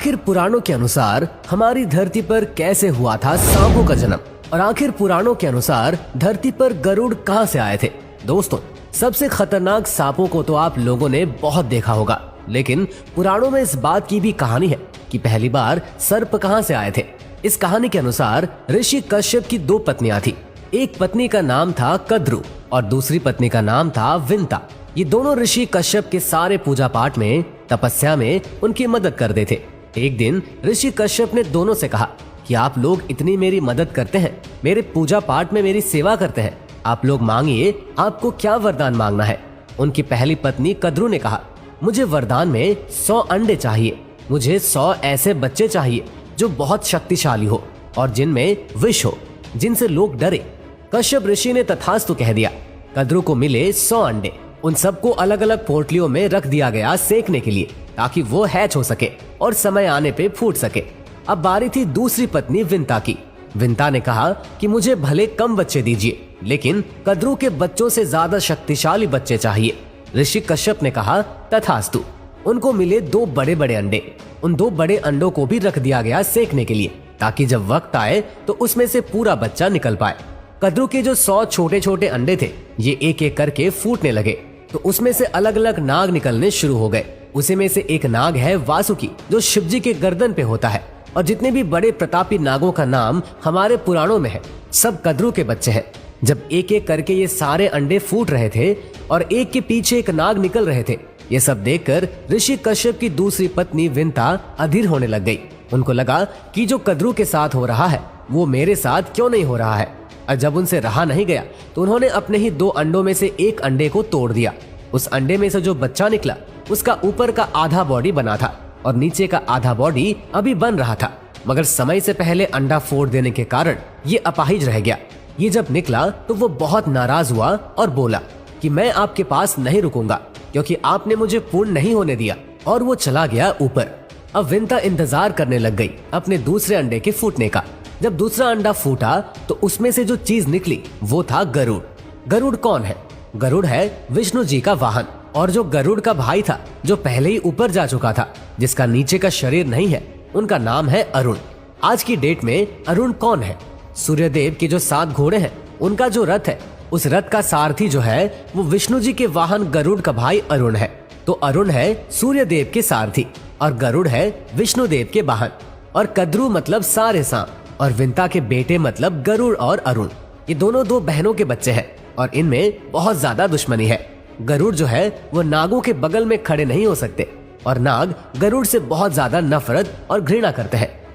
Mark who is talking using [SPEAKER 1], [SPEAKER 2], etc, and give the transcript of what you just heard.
[SPEAKER 1] आखिर पुराणों के अनुसार हमारी धरती पर कैसे हुआ था सांपों का जन्म, और आखिर पुराणों के अनुसार धरती पर गरुड़ कहां से आए थे। दोस्तों, सबसे खतरनाक सांपों को तो आप लोगों ने बहुत देखा होगा, लेकिन पुराणों में इस बात की भी कहानी है कि पहली बार सर्प कहां से आए थे। इस कहानी के अनुसार ऋषि कश्यप की दो पत्नियां थी। एक पत्नी का नाम था कद्रु और दूसरी पत्नी का नाम था विंता। ये दोनों ऋषि कश्यप के सारे पूजा पाठ में, तपस्या में उनकी मदद करते थे। एक दिन ऋषि कश्यप ने दोनों से कहा कि आप लोग इतनी मेरी मदद करते हैं, मेरे पूजा पाठ में मेरी सेवा करते हैं, आप लोग मांगिए, आपको क्या वरदान मांगना है। उनकी पहली पत्नी कद्रु ने कहा, मुझे वरदान में 100 अंडे चाहिए, मुझे 100 ऐसे बच्चे चाहिए जो बहुत शक्तिशाली हो और जिनमें विष हो, जिनसे लोग डरे। कश्यप ऋषि ने तथास्तु कह दिया। कद्रु को मिले 100 अंडे। उन सबको अलग अलग पोटलियों में रख दिया गया सेकने के लिए, ताकि वो हैच हो सके और समय आने पे फूट सके। अब बारी थी दूसरी पत्नी विंता की। विंता ने कहा कि मुझे भले कम बच्चे दीजिए, लेकिन कद्रु के बच्चों से ज्यादा शक्तिशाली बच्चे चाहिए। ऋषि कश्यप ने कहा तथास्तु। उनको मिले 2 बड़े बड़े अंडे। उन 2 बड़े अंडों को भी रख दिया गया सेकने के लिए, ताकि जब वक्त आए तो उसमें से पूरा बच्चा निकल पाए। कद्रु के जो 100 छोटे छोटे अंडे थे, ये एक एक करके फूटने लगे, तो उसमें से अलग अलग नाग निकलने शुरू हो गए। उसी में से एक नाग है वासुकी, जो शिवजी के गर्दन पे होता है। और जितने भी बड़े प्रतापी नागों का नाम हमारे पुराणों में है, सब कद्रु के बच्चे हैं। जब एक एक करके ये सारे अंडे फूट रहे थे और एक के पीछे एक नाग निकल रहे थे, ये सब देखकर ऋषि कश्यप की दूसरी पत्नी विंता अधीर होने लग गई। उनको लगा कि जो कद्रु के साथ हो रहा है वो मेरे साथ क्यों नहीं हो रहा है। और जब उनसे रहा नहीं गया तो उन्होंने अपने ही 2 अंडों में से एक अंडे को तोड़ दिया। उस अंडे में से जो बच्चा निकला, उसका ऊपर का आधा बॉडी बना था और नीचे का आधा बॉडी अभी बन रहा था, मगर समय से पहले अंडा फोड़ देने के कारण ये अपाहिज रह गया। ये जब निकला तो वो बहुत नाराज हुआ और बोला कि मैं आपके पास नहीं रुकूंगा, क्योंकि आपने मुझे पूर्ण नहीं होने दिया, और वो चला गया ऊपर। अब विंता इंतजार करने लग गई अपने दूसरे अंडे के फूटने का। जब दूसरा अंडा फूटा तो उसमें से जो चीज निकली वो था गरुड़। गरुड़ कौन है? गरुड़ है विष्णु जी का वाहन। और जो गरुड़ का भाई था, जो पहले ही ऊपर जा चुका था, जिसका नीचे का शरीर नहीं है, उनका नाम है अरुण। आज की डेट में अरुण कौन है? सूर्यदेव के जो 7 घोड़े हैं, उनका जो रथ है, उस रथ का सारथी जो है वो विष्णु जी के वाहन गरुड़ का भाई अरुण है। तो अरुण है सूर्यदेव के सारथी और गरुड़ है विष्णु देव के वाहन। और कद्रु मतलब सारे सांप और विंता के बेटे मतलब गरुड़ और अरुण। ये दोनों 2 बहनों के बच्चे हैं और इनमें बहुत ज्यादा दुश्मनी है। गरुड़ जो है वो नागों के बगल में खड़े नहीं हो सकते और नाग गरुड़ से बहुत ज्यादा नफरत और घृणा करते हैं।